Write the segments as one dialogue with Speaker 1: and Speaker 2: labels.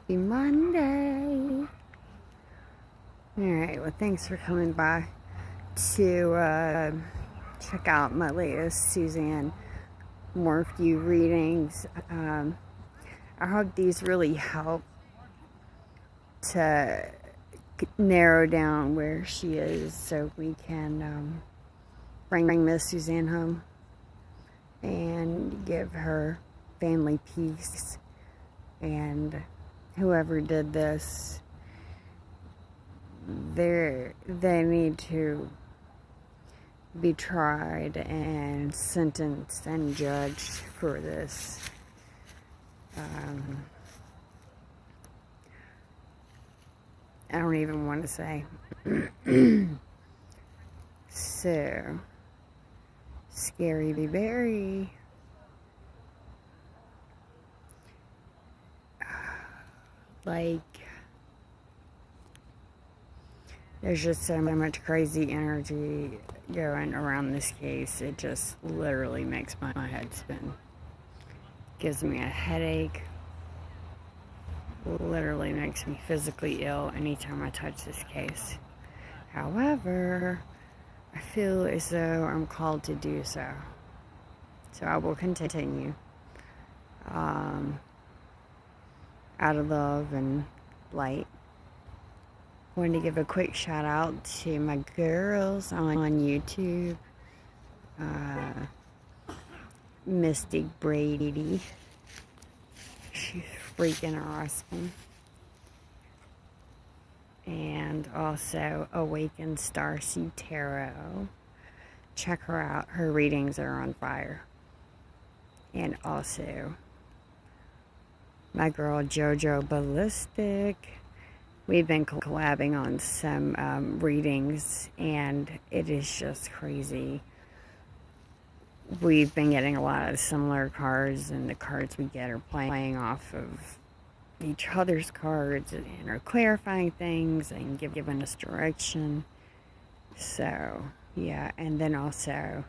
Speaker 1: Happy Monday. Alright, well, thanks for coming by to check out my latest Suzanne Morphew readings. I hope these really help to narrow down where she is so we can bring Miss Suzanne home and give her family peace. And whoever did this, they need to be tried and sentenced and judged for this. I don't even want to say. So, scary berry. Like, there's just so much crazy energy going around this case. It just literally makes my head spin. Gives me a headache. Literally makes me physically ill anytime I touch this case. However, I feel as though I'm called to do so. So I will continue. Out of love and light. Wanted to give a quick shout out to my girls on YouTube. Mystic Brady. She's freaking awesome. And also Awakened Starseed Tarot. Check her out. Her readings are on fire. And also my girl JoJo Ballistic. We've been collabing on some readings, and it is just crazy. We've been getting a lot of similar cards, and the cards we get are playing off of each other's cards and are clarifying things and giving us direction. So, yeah, and then also,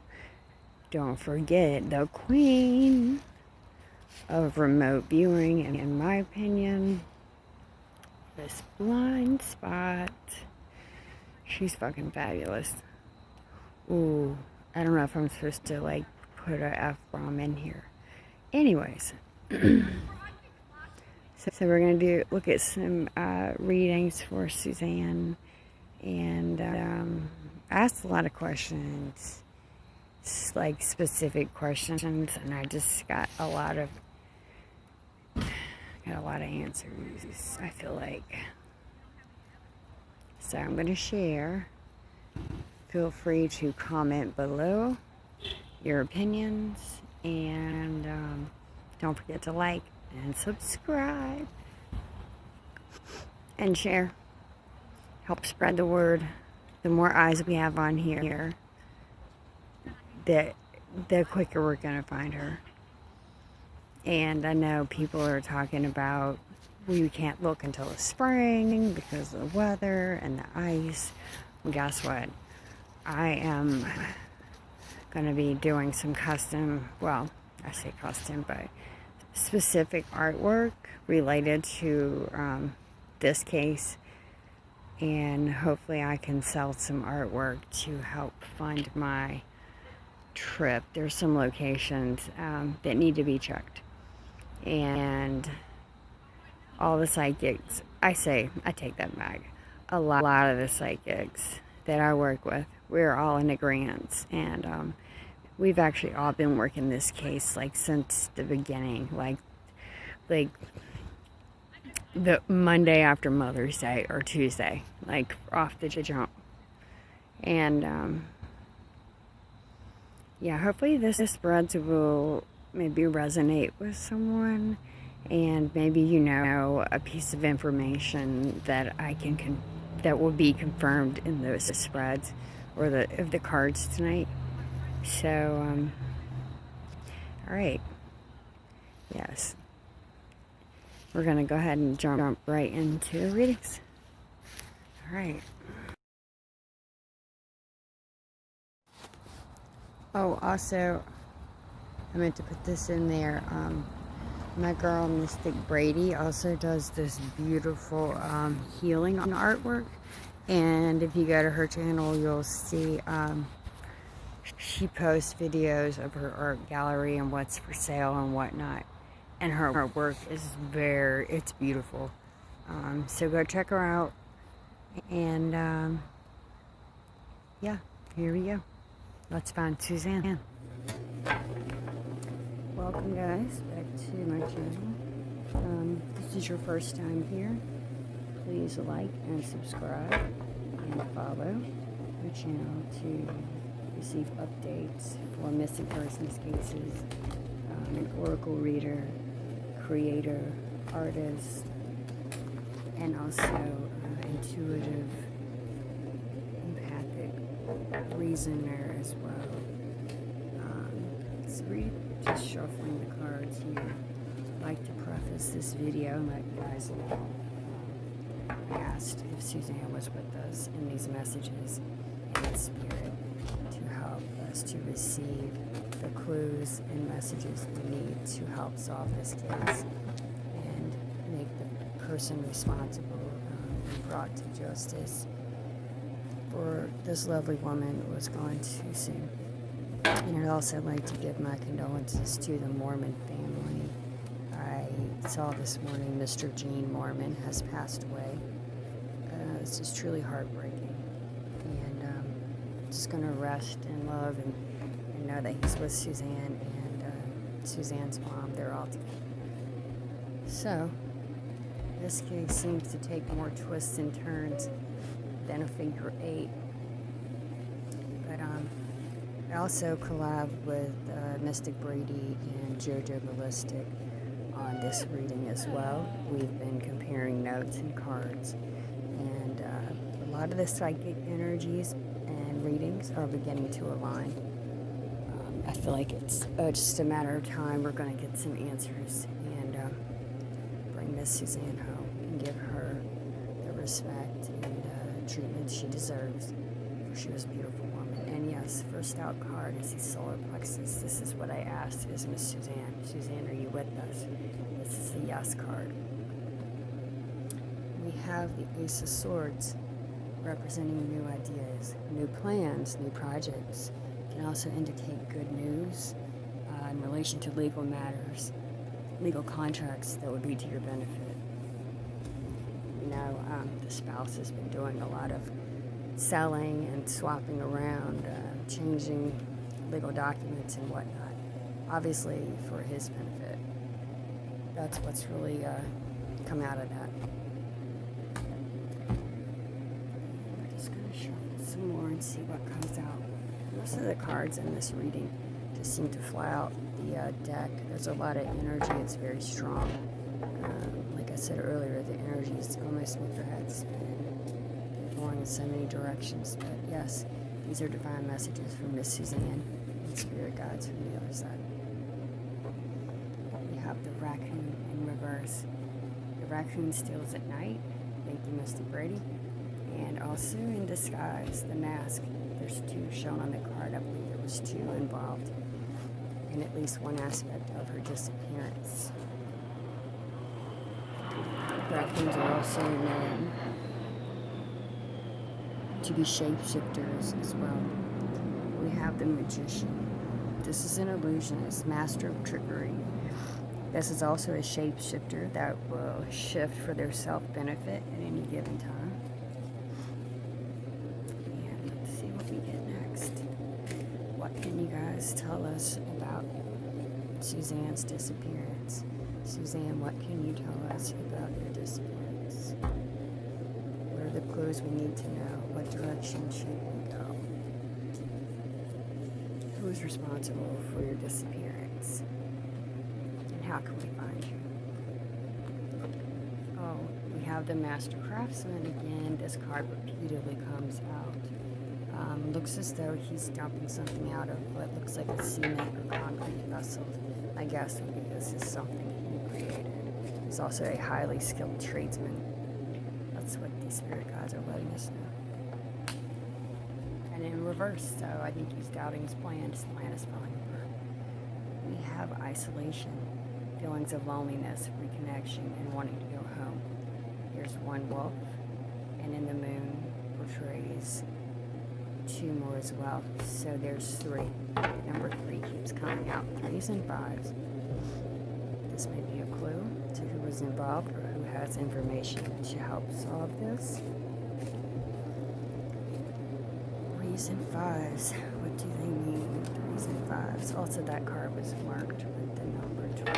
Speaker 1: don't forget the Queen of remote viewing, and in my opinion, this blind spot, she's fucking fabulous. Ooh, I don't know if I'm supposed to like put a F-bomb in here. Anyways, so we're gonna look at some readings for Suzanne, and asked a lot of questions, like specific questions, and I just got a lot of answers, I feel like. So I'm going to share. Feel free to comment below your opinions, and don't forget to like and subscribe and share. Help spread the word. The more eyes we have on here, the quicker we're going to find her. And I know people are talking about we can't look until the spring because of the weather and the ice. Well, guess what? I am going to be doing some custom, well, I say custom, but specific artwork related to this case. And hopefully I can sell some artwork to help fund my trip. There's some locations that need to be checked. And all the psychics, I take that back. A lot of the psychics that I work with, we're all in agreement. And we've actually all been working this case like since the beginning, like the Monday after Mother's Day or Tuesday, like off the jump. And yeah, hopefully this spreads will maybe resonate with someone, and maybe a piece of information that that will be confirmed in those spreads or the cards tonight. So all right, yes, we're gonna go ahead and jump right into readings. All right. Oh, also, I meant to put this in there. My girl Mystic Brady also does this beautiful healing artwork, and if you go to her channel, you'll see she posts videos of her art gallery and what's for sale and whatnot, and her work is it's beautiful. So go check her out, and yeah, here we go. Let's find Suzanne. Welcome guys back to my channel. If this is your first time here, please like and subscribe and follow my channel to receive updates for missing persons cases, an oracle reader, creator, artist, and also intuitive, empathic reasoner as well. So we're just shuffling the cards here. I'd like to preface this video and let you guys know. I asked if Suzanne was with us in these messages in spirit to help us to receive the clues and messages we need to help solve this case and make the person responsible and brought to justice for this lovely woman was gone too soon. And I'd also like to give my condolences to the Mormon family. I saw this morning Mr. Gene Mormon has passed away. This is truly heartbreaking. And I'm just going to rest in love and know that he's with Suzanne and Suzanne's mom. They're all together. So, this case seems to take more twists and turns than a figure 8. But I also collabed with Mystic Brady and JoJo Ballistic on this reading as well. We've been comparing notes and cards, and a lot of the psychic energies and readings are beginning to align. I feel like it's just a matter of time. We're going to get some answers and bring Miss Suzanne home and give her the respect and treatment she deserves. She was a beautiful woman. And yes, first out card is the solar plexus. This is what I asked, is Miss Suzanne. Suzanne, are you with us? This is the yes card. We have the Ace of Swords, representing new ideas, new plans, new projects. It can also indicate good news in relation to legal matters, legal contracts that would be to your benefit. You know, the spouse has been doing a lot of selling and swapping around, changing legal documents and whatnot, obviously for his benefit. That's what's really come out of that. I'm just going to shuffle some more and see what comes out. Most of the cards in this reading just seem to fly out the deck. There's a lot of energy. It's very strong. Like I said earlier, the energy is almost make your head spin. Going in so many directions, but yes, these are divine messages from Miss Suzanne and spirit guides from the other side. We have the raccoon in reverse. The raccoon steals at night. Thank you, Mr. Brady. And also in disguise, the mask. There's 2 shown on the card. I believe there was 2 involved in at least one aspect of her disappearance. Raccoons are also known to be shapeshifters as well. We have the Magician. This is an illusionist, master of trickery. This is also a shapeshifter that will shift for their self-benefit at any given time. And let's see what we get next. What can you guys tell us about Suzanne's disappearance? Suzanne, what can you tell us about your disappearance? What are the clues we need to know? What direction should we go? Who is responsible for your disappearance? And how can we find you? Oh, we have the Master Craftsman again. This card repeatedly comes out. Looks as though he's dumping something out of what looks like a cement or concrete vessel. My guess would be this is something he created. He's also a highly skilled tradesman. That's what these spirit guides are letting us know. And in reverse, so I think he's doubting his plan. His plan is falling apart. We have isolation. feelings of loneliness, reconnection, and wanting to go home. Here's one wolf, and in the moon portrays 2 more as well. So there's 3. Number 3 keeps coming out. 3s and 5s. This may be a clue to who was involved or who has information to help solve this. 3s and 5s. What do they mean? 3s and 5s. Also, that card was marked with the number 25.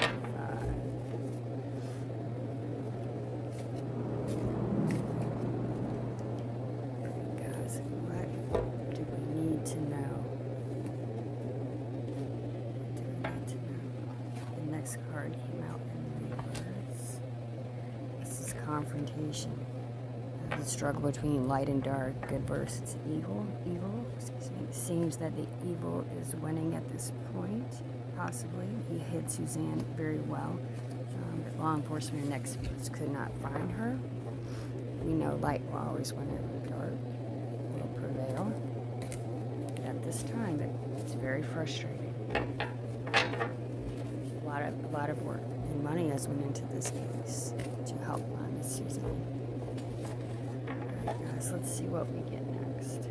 Speaker 1: Guys, what do we need to know? What do we need to know? The next card came out in reverse. This is confrontation. The struggle between light and dark, good versus evil. Excuse me. It seems that the evil is winning at this point, possibly. He hid Suzanne very well, but law enforcement and experts could not find her. We know light will always win over dark, will prevail at this time, but it's very frustrating. A lot of work and money has went into this case to help Miss Suzanne. Guys, let's see what we get next.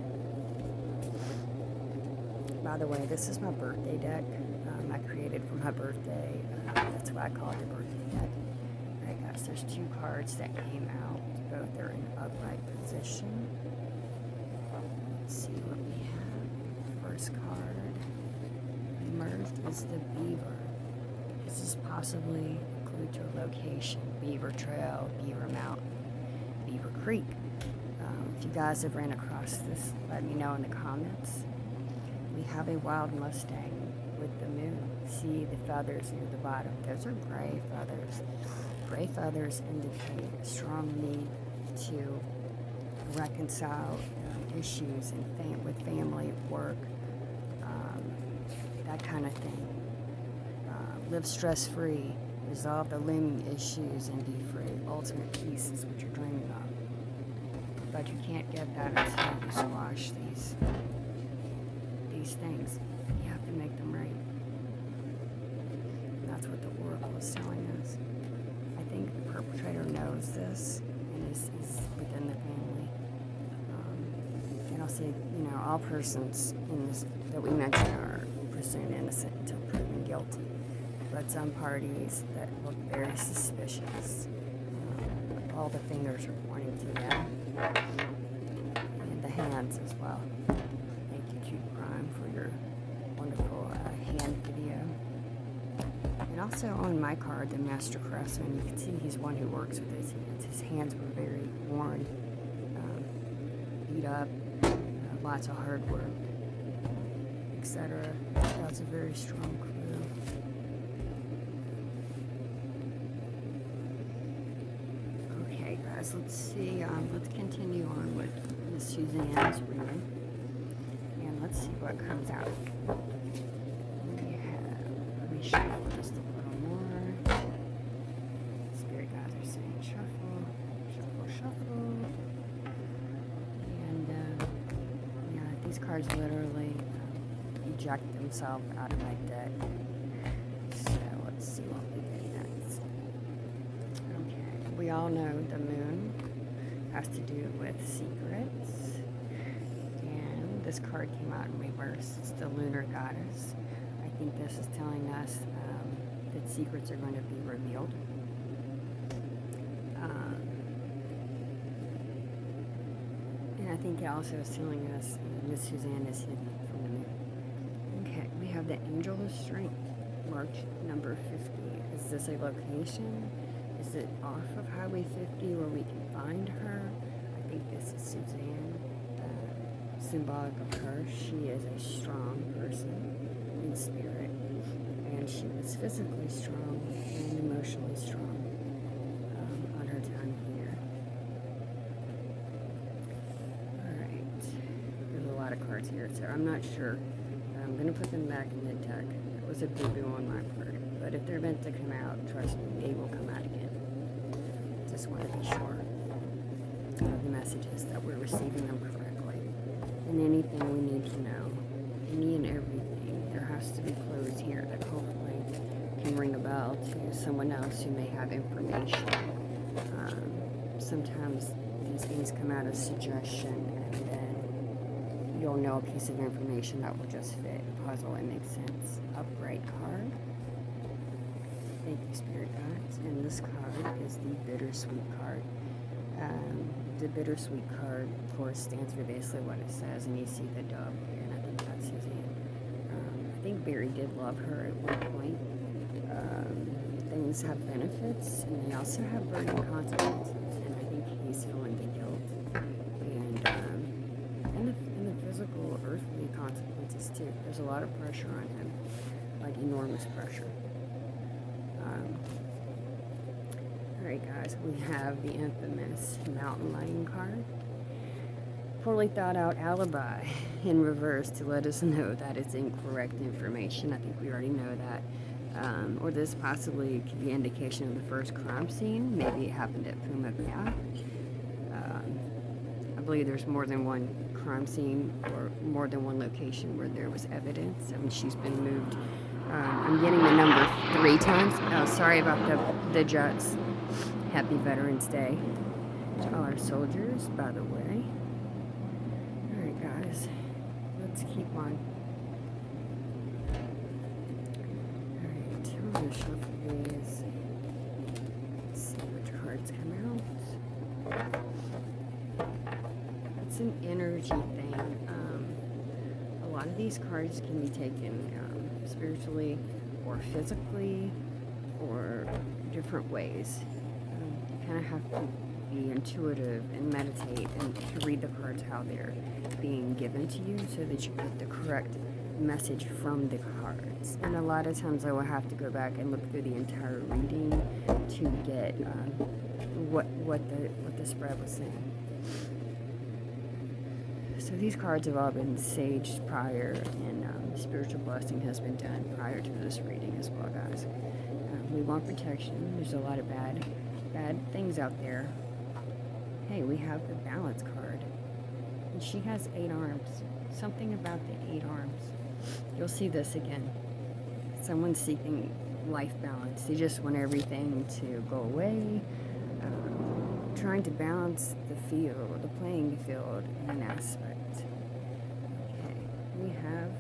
Speaker 1: By the way, this is my birthday deck. I created for my birthday. That's why I call it the birthday deck. Alright guys, there's 2 cards that came out. Both are in upright position. Let's see what we have. First card emerged is the beaver. This is possibly a clue to a location. Beaver Trail, Beaver Mountain, Beaver Creek. If you guys have ran across this, let me know in the comments. We have a wild Mustang with the moon. See the feathers near the bottom. Those are gray feathers. Gray feathers indicate a strong need to reconcile issues and with family, work, that kind of thing. Live stress-free, resolve the looming issues, and be free. Ultimate peace is what you're dreaming of. But you can't get that until you squash these things. You have to make them right. And that's what the Oracle is telling us. I think the perpetrator knows this and is within the family. And I'll say, you know, all persons in this that we mentioned are presumed innocent until proven guilty. But some parties that look very suspicious. All the fingers are pointing to them. And the hands as well. Thank you, Cute Prime, for your wonderful hand video. And also on my card, the Master Craftsman, you can see he's one who works with his hands. His hands were very worn, beat up, lots of hard work, etc. That's a very strong clue. Okay, guys, let's see. Let's continue on with Miss Suzanne's reading, and let's see what comes out. Let me shuffle just a little more. Spirit guides are saying shuffle, shuffle, shuffle. And yeah, these cards literally eject themselves out of my deck. So let's see what we get next. Okay, we all know the moon has to do with secrets. And this card came out in reverse. It's the lunar goddess. I think this is telling us that secrets are going to be revealed. And I think it also is telling us Miss Suzanne is hidden from the moon. Okay, we have the Angel of Strength, marked number 50. Is this a location? Is it off of Highway 50 where we can find her? I think this is Suzanne. Symbolic of her. She is a strong person in spirit, and she was physically strong and emotionally strong on her time here. Alright, there's a lot of cards here, so I'm not sure. I'm going to put them back in the deck. It was a boo-boo on my part, but if they're meant to come out, trust me, they will come out again. Just want to be sure of the messages that we're receiving them correctly. And anything we need to know, any and everything, there has to be clues here that hopefully can ring a bell to someone else who may have information. Sometimes these things come out as suggestion, and then you'll know a piece of information that will just fit a puzzle and make sense. Upright card. Thank you, Spirit Guides. And this card is the bittersweet card. The bittersweet card, of course, stands for basically what it says, and you see the dove here, and I think that's Suzanne. I think Barry did love her at one point. Things have benefits, and they also have burning consequences, and I think he's feeling the guilt, and the physical, earthly consequences too. There's a lot of pressure on him, like enormous pressure. Alright guys, we have the infamous mountain lion card. Poorly thought out alibi in reverse to let us know that it's incorrect information. I think we already know that. Or this possibly could be indication of the first crime scene. Maybe it happened at Puma Path. I believe there's more than one crime scene or more than one location where there was evidence. I mean, she's been moved. I'm getting the number 3 times. Oh, sorry about the Jets. Happy Veterans Day to all our soldiers, by the way. Alright guys, let's keep on. Alright, I'm going to shuffle these. Let's see which cards come out. It's an energy thing. A lot of these cards can be taken spiritually or physically or different ways. You kind of have to be intuitive and meditate and to read the cards how they're being given to you so that you get the correct message from the cards. And a lot of times I will have to go back and look through the entire reading to get what the spread was saying. So these cards have all been saged prior, and spiritual blessing has been done prior to this reading as well, guys. We want protection. There's a lot of bad things out there. Hey, we have the balance card. And she has 8 arms. Something about the 8 arms. You'll see this again. Someone's seeking life balance. They just want everything to go away. Trying to balance the field, the playing field in an aspect. Okay, we have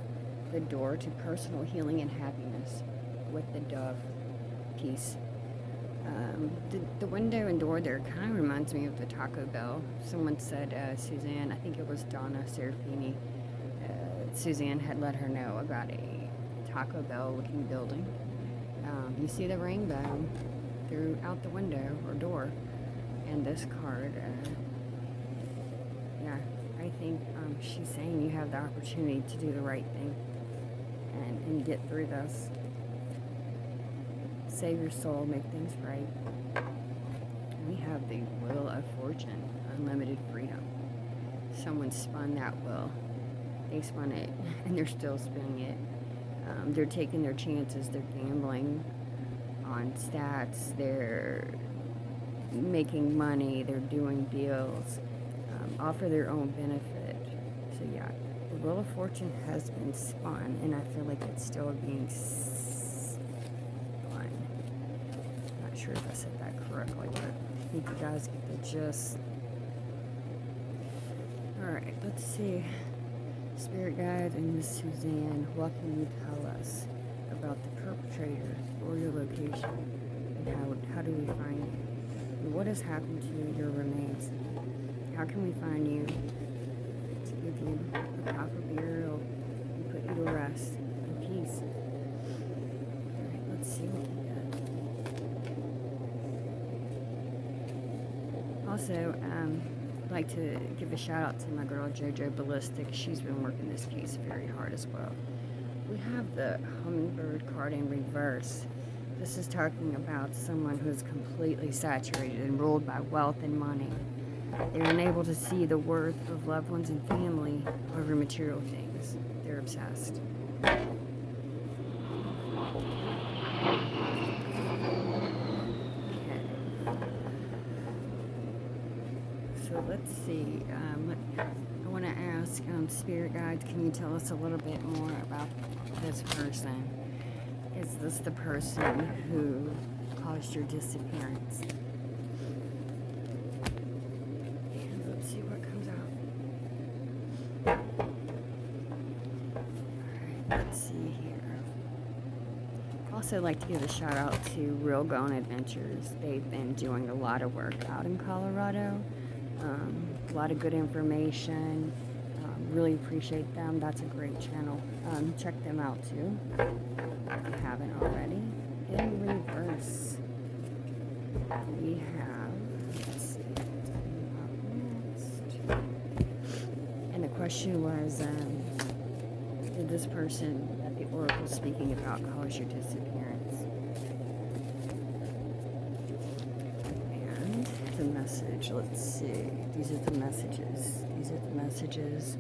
Speaker 1: the door to personal healing and happiness with the dove piece. The window and door there kind of reminds me of the Taco Bell. Someone said, Suzanne, I think it was Donna Serafini, Suzanne had let her know about a Taco Bell looking building. You see the rainbow throughout the window or door. And this card, yeah, I think she's saying you have the opportunity to do the right thing and get through this. Save your soul, make things right. We have the Wheel of Fortune, unlimited freedom. Someone spun that wheel. They spun it, and they're still spinning it. They're taking their chances. They're gambling on stats. They're making money. They're doing deals, all for their own benefit. So yeah, the Wheel of Fortune has been spun, and I feel like it's still being spun. Not sure if I said that correctly, but I think you guys get the gist. Alright, let's see. Spirit Guide and Miss Suzanne, what can you tell us about the perpetrators or your location, and how do we find you? And what has happened to your remains? How can we find you to give you a proper burial and put you to rest in peace? Alright, let's see what we got. Also, I'd like to give a shout out to my girl JoJo Ballistic. She's been working this piece very hard as well. We have the Hummingbird card in reverse. This is talking about someone who's completely saturated and ruled by wealth and money. They're unable to see the worth of loved ones and family over material things. They're obsessed. Okay. So let's see. I want to ask Spirit Guides, can you tell us a little bit more about this person? Is this the person who caused your disappearance? And let's see what comes out. Alright, let's see here. I'd also like to give a shout out to Real Gone Adventures. They've been doing a lot of work out in Colorado. A lot of good information. Really appreciate them. That's a great channel. Check them out too if you haven't already. In reverse, we have, let's see, next. And the question was, did this person that the oracle is speaking about cause your disappearance? And the message, let's see, these are the messages. These are the messages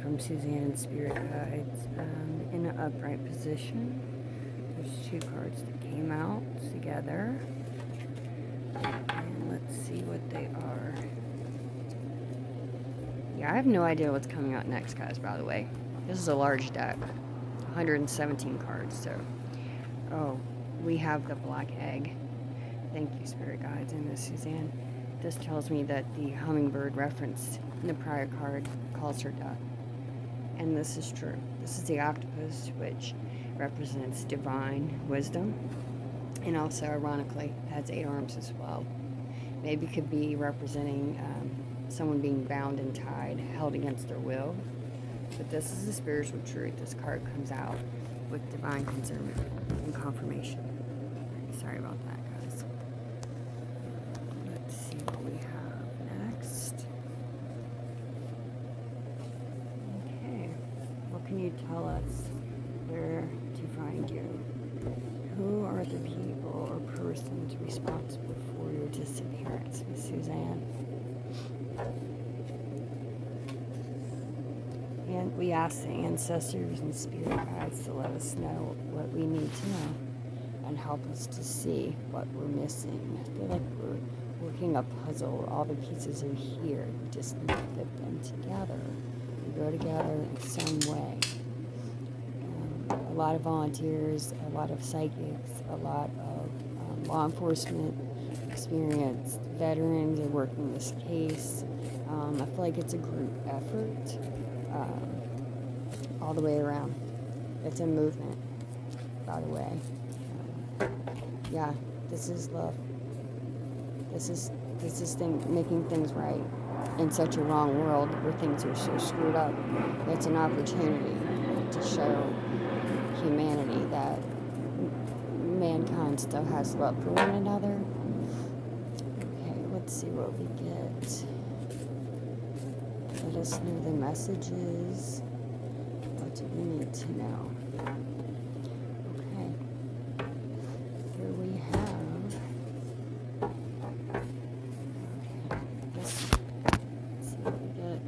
Speaker 1: from Suzanne and Spirit Guides in an upright position. There's two cards that came out together. And let's see what they are. Yeah, I have no idea what's coming out next, guys, by the way. This is a large deck. 117 cards, so... Oh, we have the black egg. Thank you, Spirit Guides and Miss Suzanne. This tells me that the hummingbird referenced in the prior card calls her death. And this is true. This is the octopus, which represents divine wisdom. And also, ironically, has 8 arms as well. Maybe could be representing someone being bound and tied, held against their will. But this is the spiritual truth. This card comes out with divine concernment and confirmation. Sorry about that, guys. Let's see what we have next. Okay. What can you tell us where to find you? Who are the people or persons responsible for your disappearance, Miss Suzanne? And we ask the ancestors and spirit guides to let us know what we need to know and help us to see what we're missing. I feel like we're working a puzzle. All the pieces are here. We just need to fit them together. We go together in some way. A lot of volunteers, a lot of psychics, a lot of law enforcement experience, veterans are working this case. I feel like it's a group effort all the way around. It's a movement, by the way. Yeah, this is love. This is making things right in such a wrong world where things are so screwed up. It's an opportunity to show humanity that mankind still has love for one another. Okay, let's see what we get. Let us know the messages. What do we need to know? Okay. Here we have. Okay. Let's see what we get.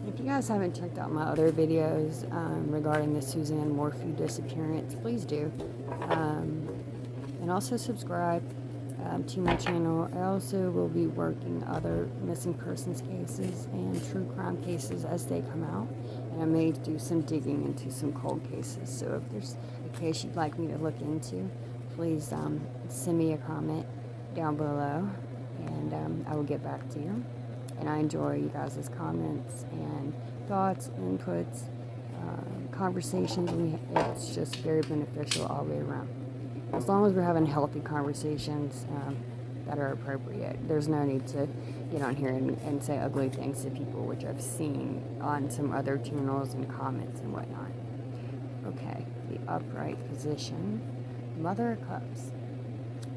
Speaker 1: If you guys haven't checked out my other videos regarding the Suzannemorphew disappearance, please do. And also subscribe to my channel. I also will be working other missing persons cases and true crime cases as they come out. And I may do some digging into some cold cases. So if there's a case you'd like me to look into, please send me a comment down below and I will get back to you. And I enjoy you guys' comments and thoughts, inputs, conversations. It's just very beneficial all the way around. As long as we're having healthy conversations that are appropriate. There's no need to get on here and say ugly things to people, which I've seen on some other channels and comments and whatnot. Okay, the upright position. Mother of Cups.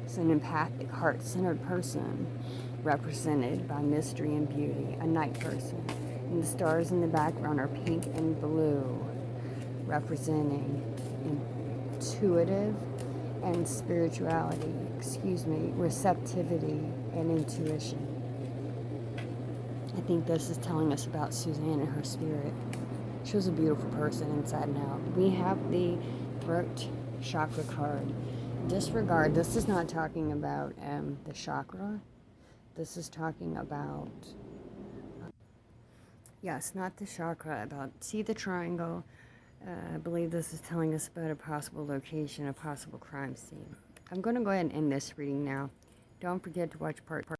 Speaker 1: It's an empathic, heart-centered person represented by mystery and beauty, a night person. And the stars in the background are pink and blue, representing intuitive and spirituality, receptivity and intuition. I think this is telling us about Suzanne and her spirit. She was a beautiful person inside and out. We have the throat chakra card. Disregard, this is not talking about the chakra. This is talking about, yes, not the chakra, about, see the triangle? I believe this is telling us about a possible location, a possible crime scene. I'm going to go ahead and end this reading now. Don't forget to watch part